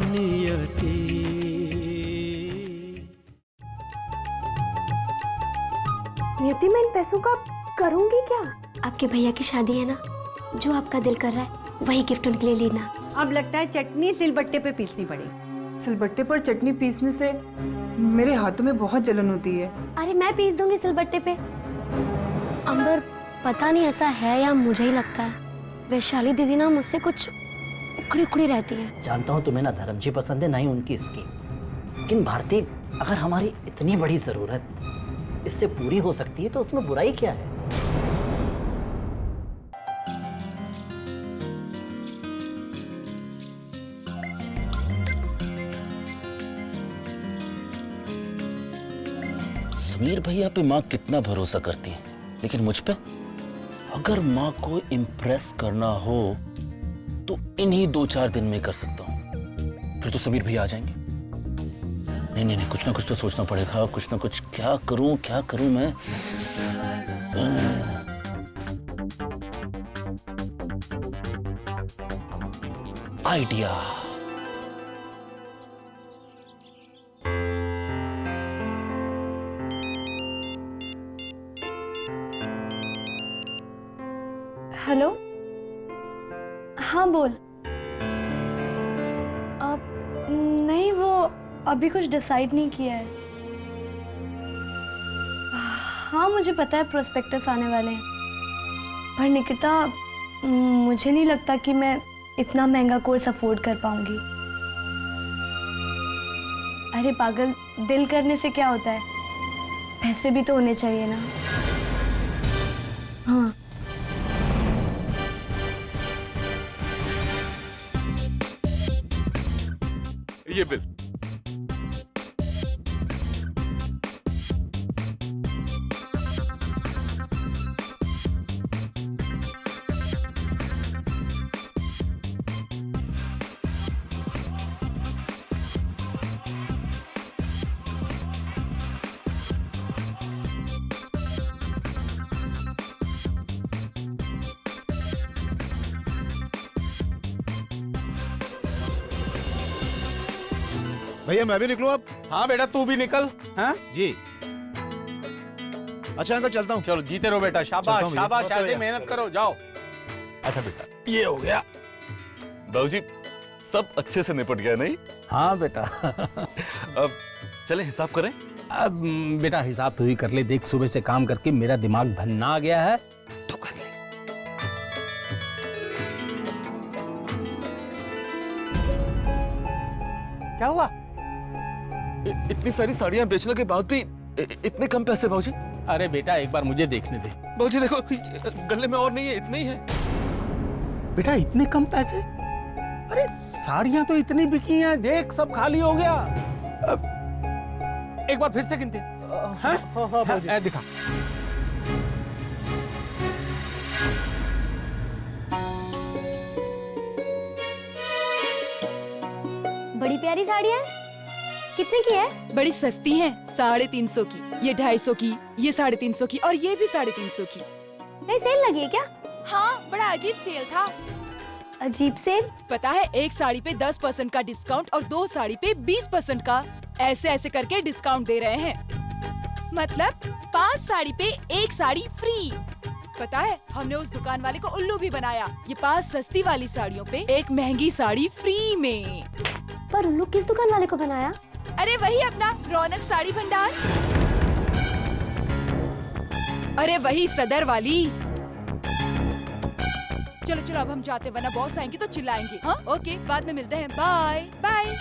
नियति। नियति, मैं इन पैसों का करूंगी क्या? आपके भैया की शादी है ना, जो आपका दिल कर रहा है वही गिफ्ट उनके लिए लेना। अब लगता है चटनी सिलबट्टे पे पीसनी पड़ेगी। सिलबट्टे पर चटनी पीसने से मेरे हाथों में बहुत जलन होती है। अरे मैं पीस दूंगी सिलबट्टे पे। अंबर, पता नहीं ऐसा है या मुझे ही लगता है, वैशाली दीदी ना मुझसे कुछ उखड़ी उखड़ी रहती है। जानता हूँ तुम्हें ना धर्म जी पसंद है ना ही उनकी इसकी, लेकिन भारती, अगर हमारी इतनी बड़ी जरूरत इससे पूरी हो सकती है तो उसमें बुराई क्या है? समीर भैया पे माँ कितना भरोसा करती है, लेकिन मुझ पे अगर माँ को इम्प्रेस करना हो तो इन्हीं 2-4 दिन में कर सकता हूँ, फिर तो समीर भैया आ जाएंगे। नहीं नहीं नहीं, कुछ ना कुछ तो सोचना पड़ेगा, कुछ ना कुछ। क्या करूं मैं? आइडिया। हेलो, हाँ बोल। अब नहीं, वो अभी कुछ डिसाइड नहीं किया है। हाँ मुझे पता है प्रोस्पेक्टस आने वाले हैं, पर निकिता मुझे नहीं लगता कि मैं इतना महंगा कोर्स अफोर्ड कर पाऊंगी। अरे पागल, दिल करने से क्या होता है, पैसे भी तो होने चाहिए ना। हाँ ये बिल। भैया मैं भी निकलूं अब? हाँ बेटा तू भी निकल। हाँ जी। अच्छा अंकल चलता हूँ। चलो जीते रहो बेटा, शाबाश चलता हूँ शाबाश, भैया। ऐसे मेहनत करो, जाओ। अच्छा बेटा ये हो गया। बाबूजी सब अच्छे से निपट गया नहीं? हाँ बेटा। अब चले हिसाब करें। अब बेटा हिसाब तो ही कर ले, देख सुबह से काम करके मेरा दिमाग भन्ना आ गया है, तो कर ले। क्या हुआ? इतनी सारी साड़ियां बेचने के बाद भी इतने कम पैसे बाबूजी? अरे बेटा एक बार मुझे देखने दे। बाबूजी देखो गले में और नहीं है, इतने ही है। बेटा इतने कम पैसे? अरे साड़ियां तो इतनी बिकी हैं, देख सब खाली हो गया। एक बार फिर से गिनते। हाँ, दिखा। बड़ी प्यारी साड़ी है, कितने की है? बड़ी सस्ती है, 350 की, ये 250 की, ये 350 की और ये भी 350 की। नहीं सेल लगी है क्या? हाँ बड़ा अजीब सेल था। अजीब सेल? पता है, एक साड़ी पे 10% का डिस्काउंट और 2 साड़ी पे 20% का, ऐसे ऐसे करके डिस्काउंट दे रहे हैं। मतलब 5 साड़ी पे 1 साड़ी फ्री। पता है, हमने उस दुकान वाले को उल्लू भी बनाया। ये 5 सस्ती वाली साड़ियों पे 1 महंगी साड़ी फ्री में। पर उल्लू किस दुकान वाले को बनाया? अरे वही अपना रौनक साड़ी भंडार। अरे वही सदर वाली। चलो चलो अब हम जाते, वरना बॉस आएंगे तो चिल्लाएंगे। हाँ ओके, बाद में मिलते हैं, बाय बाय।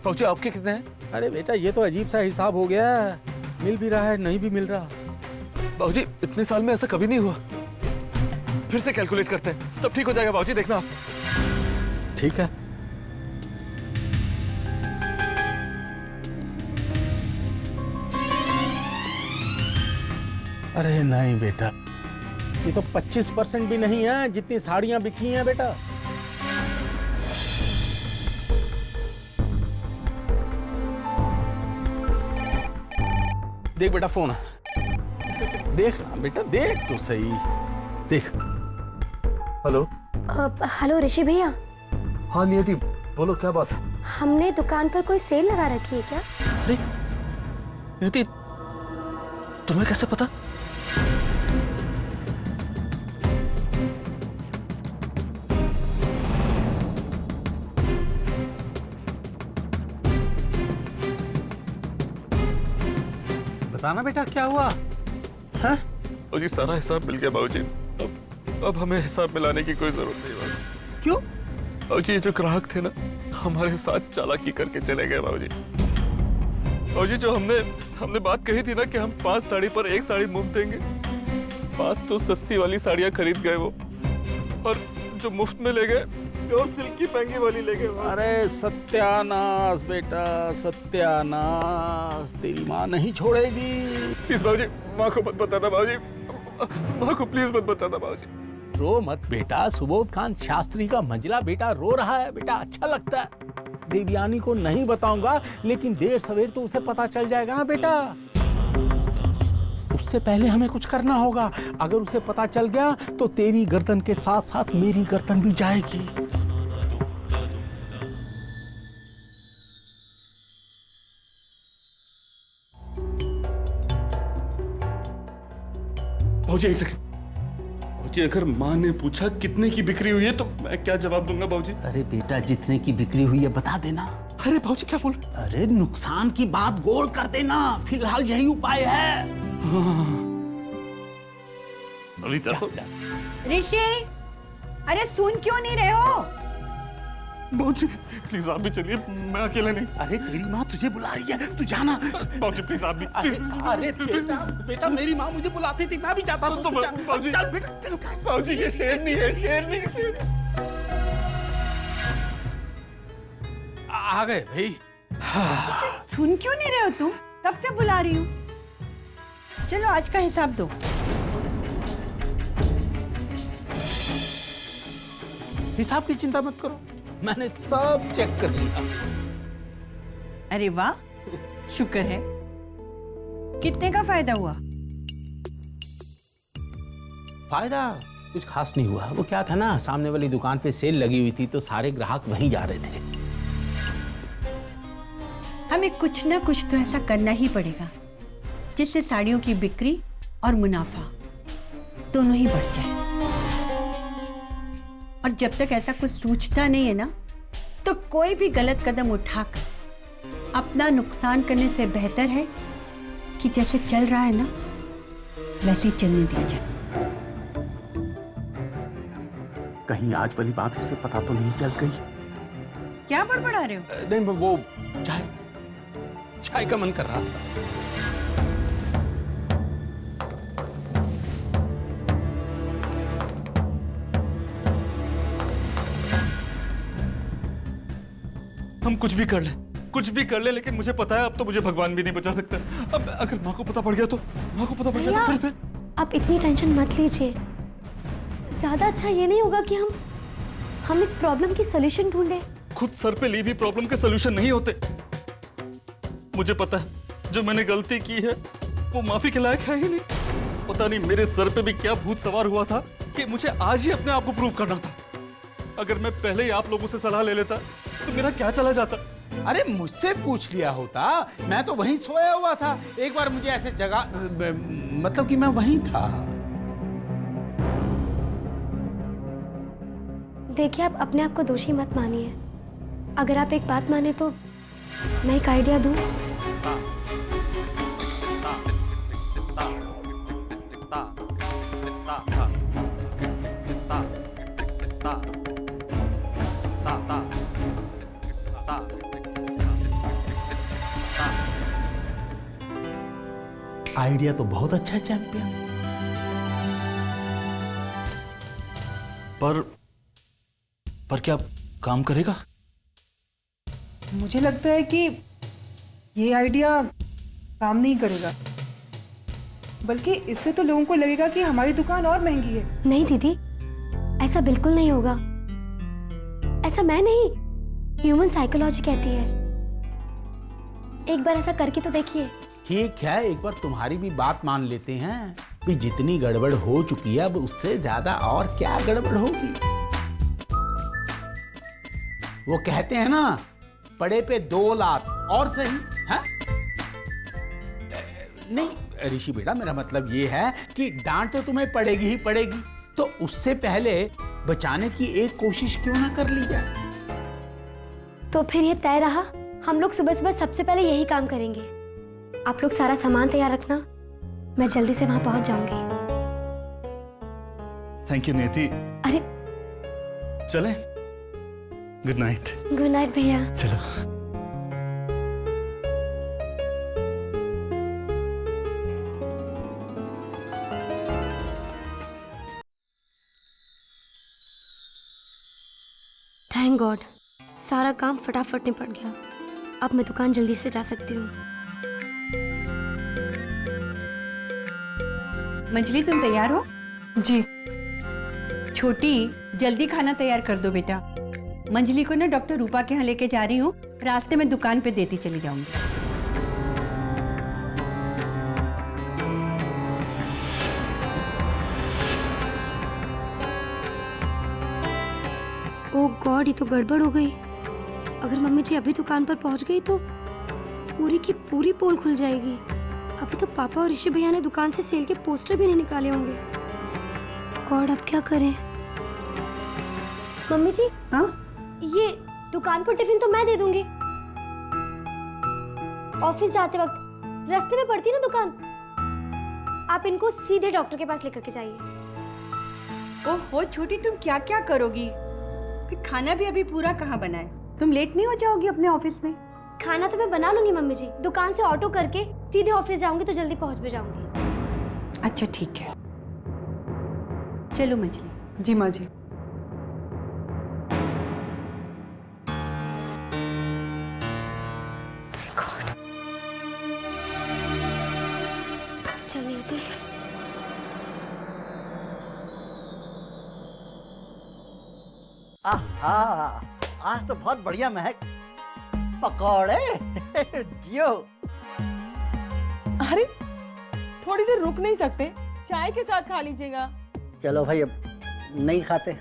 बाबूजी आपके कितने हैं? अरे बेटा ये तो अजीब सा हिसाब हो गया, मिल भी रहा है नहीं भी मिल रहा। बाबूजी इतने साल में ऐसा कभी नहीं हुआ। फिर से कैलकुलेट करते हैं, सब ठीक हो जाएगा बाबूजी, देखना आप। ठीक है। अरे नहीं बेटा, ये तो 25% भी नहीं है जितनी साड़ियां बिकी हैं बेटा। देख बेटा फोन, देख ना बेटा, देख तो सही, देख। हेलो। हेलो ऋषि भैया। हाँ नियति, बोलो क्या बात है? हमने दुकान पर कोई सेल लगा रखी है क्या? अरे नियति, तुम्हें कैसे पता? बताना बेटा क्या हुआ? हाँ? बाबूजी सारा हिसाब मिल गया बाबूजी। अब हमें हिसाब मिलाने की कोई जरूरत नहीं बाबूजी। क्यों? बाबूजी ये जो ग्राहक थे ना, हमारे साथ चालाकी करके चले गए बाबूजी। बाबूजी जो हमने बात कही थी ना कि हम 5 साड़ी पर 1 साड़ी मुफ्त देंगे, 5 तो सस्ती वाली साड़ियां खरीद गए वो, और जो मुफ्त में ले गए प्योर सिल्क की महंगी वाली ले गए। अरे सत्यानाश बेटा, सत्यानाश, तेरी माँ नहीं छोड़ेगी। प्लीज बाबूजी, माँ को मत बताना बाबूजी, माँ को प्लीज मत बताना बाबूजी। रो मत बेटा, सुबोध खान शास्त्री का मंझला बेटा रो रहा है बेटा, अच्छा लगता है। देवयानी को नहीं बताऊंगा, लेकिन देर सवेर तो उसे पता चल जाएगा ना बेटा। उससे पहले हमें कुछ करना होगा। अगर उसे पता चल गया तो तेरी गर्दन के साथ साथ मेरी गर्दन भी जाएगी। बाबूजी एक सेकंड। बाबूजी अगर माँ ने पूछा कितने की बिक्री हुई है तो मैं क्या जवाब दूंगा बाबूजी? अरे बेटा जितने की बिक्री हुई है बता देना। अरे बाबूजी क्या बोल रहे? अरे नुकसान की बात गोल कर देना, फिलहाल यही उपाय है। ऋषि, अरे सुन क्यों नहीं रहे हो? बाबूजी प्लीज आप भी चलिए, मैं अकेला नहीं। अरे तेरी माँ तुझे बुला रही है, तू जाना। बाबूजी प्लीज आप भी। अरे बेटा मेरी माँ मुझे बुलाती थी, मैं भी जाता हूँ। बाबूजी बाबूजी ये शेरनी है, शेरनी। आ गए भाई। सुन क्यों नहीं रहे हो तुम? कब से बुला रही हूँ। चलो आज का हिसाब दो। हिसाब की चिंता मत करो, मैंने सब चेक कर लिया। अरे वाह, शुक्र है। कितने का फायदा हुआ? फायदा कुछ खास नहीं हुआ। वो क्या था ना, सामने वाली दुकान पे सेल लगी हुई थी तो सारे ग्राहक वहीं जा रहे थे। हमें कुछ ना कुछ तो ऐसा करना ही पड़ेगा जिससे साड़ियों की बिक्री और मुनाफा दोनों ही बढ़ जाए। और जब तक ऐसा कुछ सूझता नहीं है ना, तो कोई भी गलत कदम उठाकर अपना नुकसान करने से बेहतर है कि जैसे चल रहा है ना वैसे ही चलने दिया जाए। कहीं आज वाली बात इसे पता तो नहीं चल गई? क्या बड़बड़ा रहे हो? नहीं वो चाय का मन कर रहा था। हम कुछ भी कर ले, लेकिन मुझे पता है अब तो मुझे भगवान भी नहीं बचा सकता। अब अगर माँ को पता पड़ गया तो फिर आप इतनी टेंशन मत लीजिए। ज्यादा अच्छा ये नहीं होगा कि हम इस प्रॉब्लम की सॉल्यूशन ढूंढें। खुद सर पे ली हुई प्रॉब्लम के सलूशन नहीं होते। मुझे पता है जो मैंने गलती की है वो माफी के लायक है ही नहीं। पता नहीं मेरे सर पे भी क्या भूत सवार हुआ था कि मुझे आज ही अपने आप को प्रूव करना था। अगर मैं पहले ही आप लोगों से सलाह ले लेता तो मेरा क्या चला जाता। अरे मुझसे पूछ लिया होता, मैं तो वहीं सोया हुआ था। एक बार मुझे ऐसे जगह, मतलब कि मैं वहीं था। देखिए आप अपने आप को दोषी मत मानिए। अगर आप एक बात माने तो मैं एक आइडिया दूं। आइडिया तो बहुत अच्छा है चैंपियन, पर क्या काम करेगा? मुझे लगता है कि ये आइडिया काम नहीं करेगा, बल्कि इससे तो लोगों को लगेगा कि हमारी दुकान और महंगी है। नहीं दीदी, ऐसा बिल्कुल नहीं होगा। ऐसा मैं नहीं, ह्यूमन साइकोलॉजी कहती है। एक बार ऐसा करके तो देखिए। ठीक है, एक बार तुम्हारी भी बात मान लेते हैं कि जितनी गड़बड़ हो चुकी है अब उससे ज्यादा और क्या गड़बड़ होगी। वो कहते हैं ना, पड़े पे 2 लात और सही है। नहीं ऋषि बेटा, मेरा मतलब ये है कि डांट तो तुम्हें पड़ेगी ही पड़ेगी, तो उससे पहले बचाने की एक कोशिश क्यों ना कर ली जाए। तो फिर ये तय रहा, हम लोग सुबह सुबह सबसे पहले यही काम करेंगे। आप लोग सारा सामान तैयार रखना, मैं जल्दी से वहां पहुंच जाऊंगी। थैंक यू नियति। अरे चलें? Good night. गुड नाइट भैया। चलो। थैंक गॉड, सारा काम फटाफट निपट गया। अब मैं दुकान जल्दी से जा सकती हूँ। मंजली तुम तैयार हो? जी। छोटी जल्दी खाना तैयार कर दो बेटा। मंजली को ना डॉक्टर रूपा के यहाँ लेके जा रही हूँ, रास्ते में दुकान पे देती चली जाऊंगी। ओह गॉड, ये तो गड़बड़ हो गई। अगर मम्मी जी अभी दुकान पर पहुंच गई तो पूरी की पूरी पोल खुल जाएगी। अभी तो पापा और ऋषि भैया ने दुकान से सेल के पोस्टर भी नहीं निकाले होंगे। गॉड, अब क्या करें? मम्मी जी, हाँ? ये दुकान पर टिफिन तो मैं दे दूंगी। ऑफिस जाते वक्त रास्ते में पड़ती है ना दुकान, आप इनको सीधे डॉक्टर के पास लेकर के जाइए। ओहो छोटी, तुम क्या क्या करोगी? फिर खाना भी अभी पूरा कहाँ बना है? तुम लेट नहीं हो जाओगी अपने ऑफिस में? खाना तो मैं बना लूंगी मम्मी जी, दुकान से ऑटो करके सीधे ऑफिस जाऊंगी तो जल्दी पहुंच भी जाऊंगी। अच्छा ठीक है, चलो मंजली। जी माँ जी। चलिए थी। आहा, आज तो बहुत बढ़िया महक। पकौड़े जियो। अरे थोड़ी देर रुक नहीं सकते? चाय के साथ खा लीजिएगा। चलो भाई, अब नहीं खाते।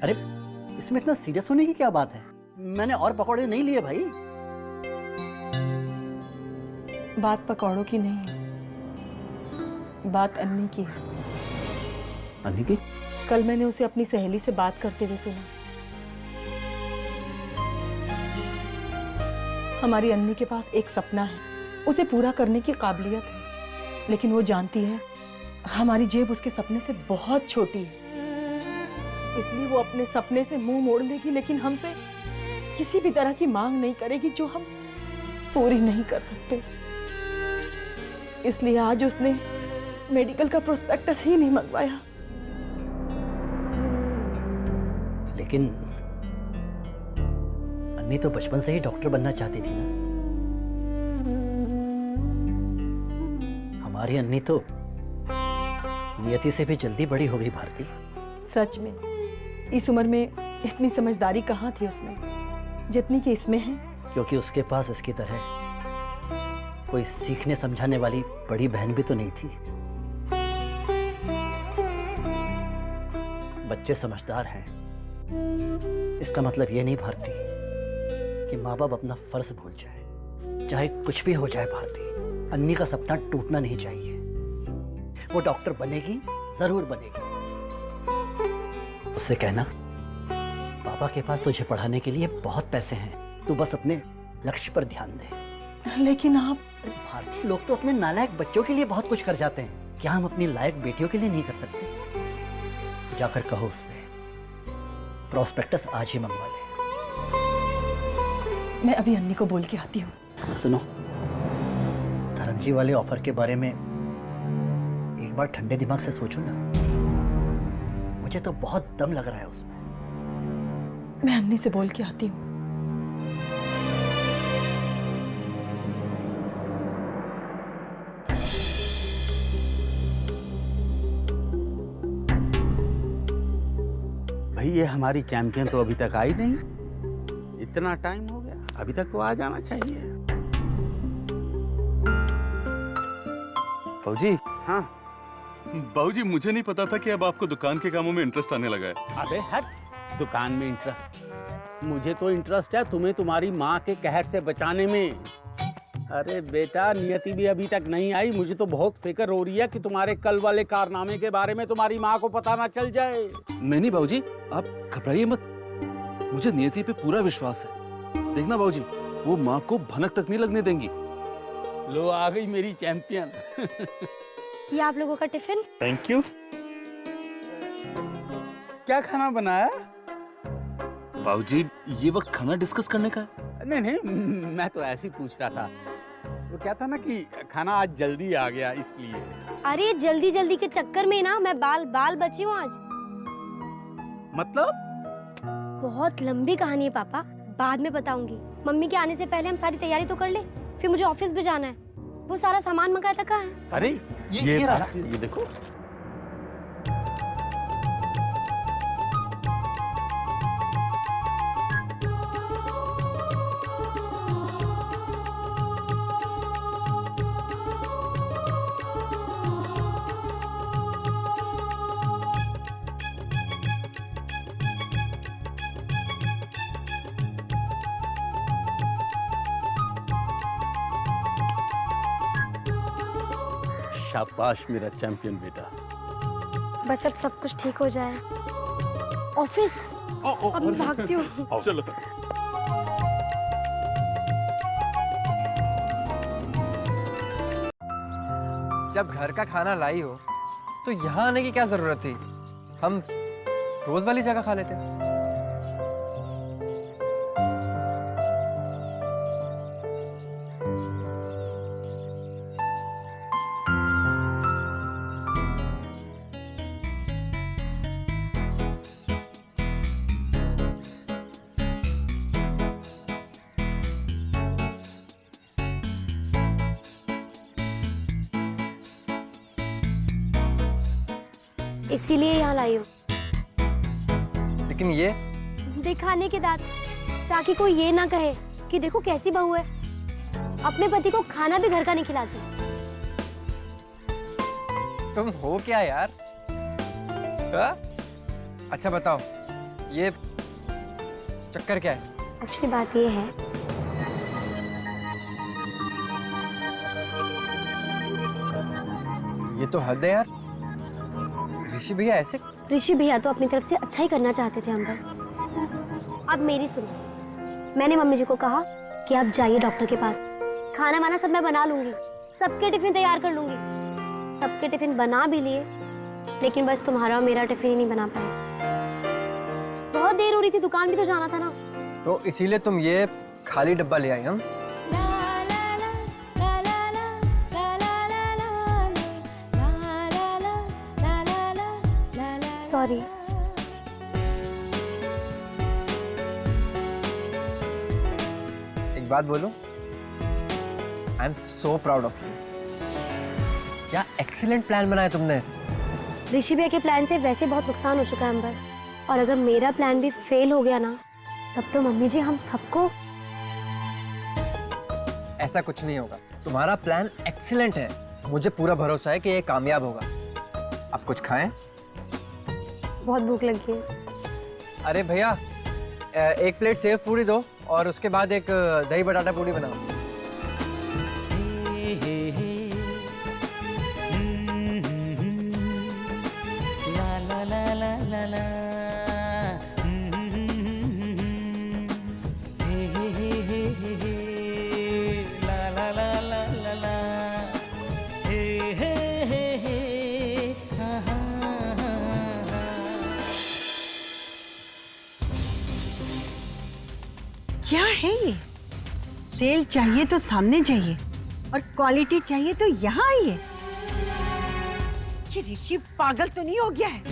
अरे इसमें इतना सीरियस होने की क्या बात है? मैंने और पकौड़े नहीं लिए भाई। बात पकौड़ों की नहीं है, बात अन्नी की है। अन्नी की? कल मैंने उसे अपनी सहेली से बात करते हुए सुना। हमारी अन्नी के पास एक सपना है, उसे पूरा करने की काबिलियत है, लेकिन वो जानती है हमारी जेब उसके सपने से बहुत छोटी है, इसलिए वो अपने सपने से मुंह मोड़ लेगी, लेकिन हमसे किसी भी तरह की मांग नहीं करेगी जो हम पूरी नहीं कर सकते। इसलिए आज उसने मेडिकल का प्रोस्पेक्टस ही नहीं मंगवाया। लेकिन अन्नी तो बचपन से ही डॉक्टर बनना चाहती थी ना। हमारी अन्नी तो नियति से भी जल्दी बड़ी हो गई भारती। सच में इस उम्र में इतनी समझदारी कहाँ थी उसमें, जितनी कि इसमें है। क्योंकि उसके पास इसकी तरह कोई सीखने समझाने वाली बड़ी बहन भी तो नहीं थी। बच्चे समझदार हैं, इसका मतलब ये नहीं भारती कि माँ बाप अपना फर्ज भूल जाए। चाहे कुछ भी हो जाए भारती, अन्नी का सपना टूटना नहीं चाहिए। वो डॉक्टर बनेगी, जरूर बनेगी। उससे कहना पापा के पास तुझे पढ़ाने के लिए बहुत पैसे हैं, तू बस अपने लक्ष्य पर ध्यान दे। लेकिन आप भारतीय लोग तो अपने नालायक बच्चों के लिए बहुत कुछ कर जाते हैं, क्या हम अपनी लायक बेटियों के लिए नहीं कर सकते? जाकर कहो उससे प्रोस्पेक्टस आज ही मंगवा ले। मैं अभी अन्नी को बोल के आती हूँ। सुनो, धर्मजी वाले ऑफर के बारे में एक बार ठंडे दिमाग से सोचो ना। मुझे तो बहुत दम लग रहा है उसमें। मैं अन्नी से बोल के आती हूँ। भाई ये हमारी चैंपियन तो अभी तक आई नहीं। इतना टाइम हो गया, अभी तक तो आ जाना चाहिए। बाबूजी, हाँ बाबूजी मुझे नहीं पता था कि अब आपको दुकान के कामों में इंटरेस्ट आने लगा है। अबे हट, दुकान में इंटरेस्ट? मुझे तो इंटरेस्ट है तुम्हें तुम्हारी माँ के कहर से बचाने में। अरे बेटा, नियति भी अभी तक नहीं आई, मुझे तो बहुत फिक्र हो रही है कि तुम्हारे कल वाले कारनामे के बारे में तुम्हारी माँ को पता ना चल जाए। नहीं बाबूजी, आप घबराइए मत, मुझे नियति पे पूरा विश्वास है। देखना बाबूजी, वो माँ को भनक तक नहीं लगने देंगी। लो आ गई मेरी चैंपियन। ये आप लोगों का टिफिन। Thank you. क्या खाना बनाया? बाबूजी, ये वक्त खाना डिस्कस करने का है। नहीं, मैं तो ऐसे ही पूछ रहा था। वो क्या था ना कि खाना आज जल्दी आ गया इसलिए। अरे जल्दी जल्दी के चक्कर में ना मैं बाल बची हूँ आज। मतलब? बहुत लंबी कहानी है पापा, बाद में बताऊंगी। मम्मी के आने से पहले हम सारी तैयारी तो कर ले, फिर मुझे ऑफिस भी जाना है। वो सारा सामान मंगाया था कहाँ है? अरे ये देखो। शाबाश मेरा चैंपियन बेटा। बस अब सब कुछ ठीक हो जाए। ऑफिस अब मैं भागती हूँ। चलो। जब घर का खाना लाई हो तो यहाँ आने की क्या जरूरत थी? हम रोज वाली जगह खा लेते। इसीलिए यहाँ लाई हूँ। लेकिन ये दिखाने के दांत, ताकि कोई ये ना कहे कि देखो कैसी बहू है, अपने पति को खाना भी घर का नहीं खिलाती। तुम हो क्या यार? हा? अच्छा बताओ, ये चक्कर क्या है? एक्चुअली बात ये है, ये तो हद है यार। ऋषि भैया ऐसे? ऋषि भैया तो अपनी तरफ से अच्छा ही करना चाहते थे अंबर। अब मेरी सुनो, मैंने मम्मी जी को कहा कि आप जाइए डॉक्टर के पास, खाना वाना सब मैं बना लूंगी, सबके टिफिन तैयार कर लूंगी। सबके टिफिन बना भी लिए, लेकिन बस तुम्हारा और मेरा टिफिन ही नहीं बना पाए। बहुत देर हो रही थी, दुकान भी तो जाना था ना। तो इसीलिए तुम ये खाली डब्बा ले आई? हम सॉरी। एक बात बोलूं, I am so proud of you. क्या एक्सीलेंट प्लान बनाया तुमने। ऋषि भैया के प्लान से वैसे बहुत नुकसान हो चुका है अंबर, और अगर मेरा प्लान भी फेल हो गया ना, तब तो मम्मी जी हम सबको। ऐसा कुछ नहीं होगा, तुम्हारा प्लान एक्सीलेंट है। मुझे पूरा भरोसा है कि ये कामयाब होगा। आप कुछ खाएं? बहुत भूख लगी है। अरे भैया, एक प्लेट सेव पूरी दो और उसके बाद एक दही बटाटा पूरी बनाओ। क्या है ये? सेल चाहिए तो सामने जाइए और क्वालिटी चाहिए तो यहाँ आइए। ये ऋषि पागल तो नहीं हो गया है?